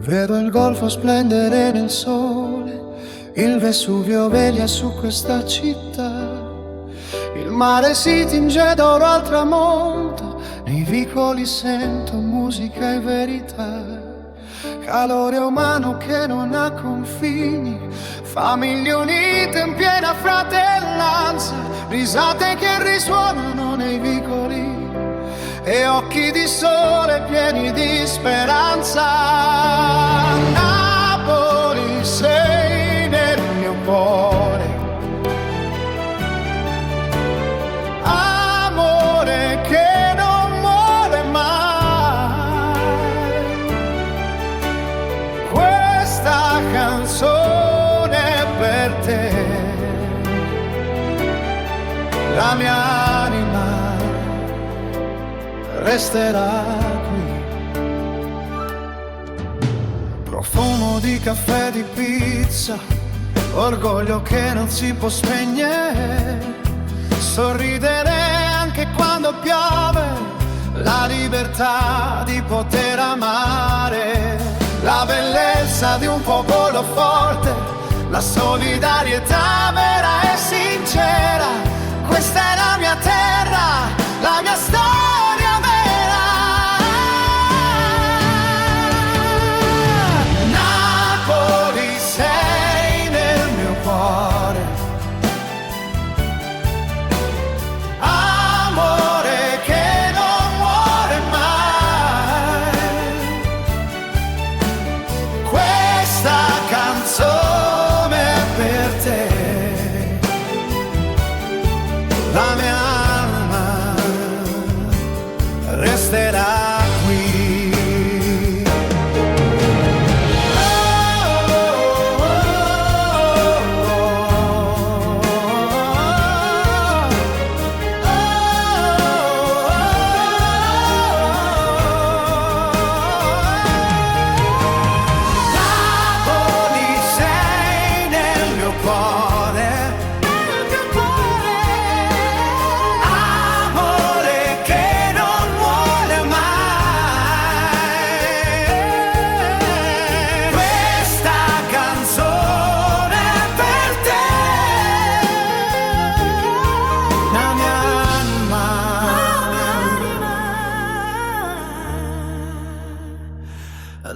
Vedo il golfo splendere nel sole, il Vesuvio veglia su questa città. Il mare si tinge d'oro al tramonto, nei vicoli sento musica e verità. Calore umano che non ha confini, famiglie unite in piena fratellanza, risate che risuonano nei vicoli e occhi di sole pieni di speranza. Napoli sei nel mio cuore, amore che non muore mai. Questa canzone è per te, la mia anima resterà qui. Profumo di caffè, di pizza, orgoglio che non si può spegnere, sorridere anche quando piove, la libertà di poter amare, la bellezza di un popolo forte, la solidarietà vera e sincera. Questa è la mia terra, la mia storia. La mia anima resterà qui. Napoli sei nel mio cuore,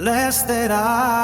resterà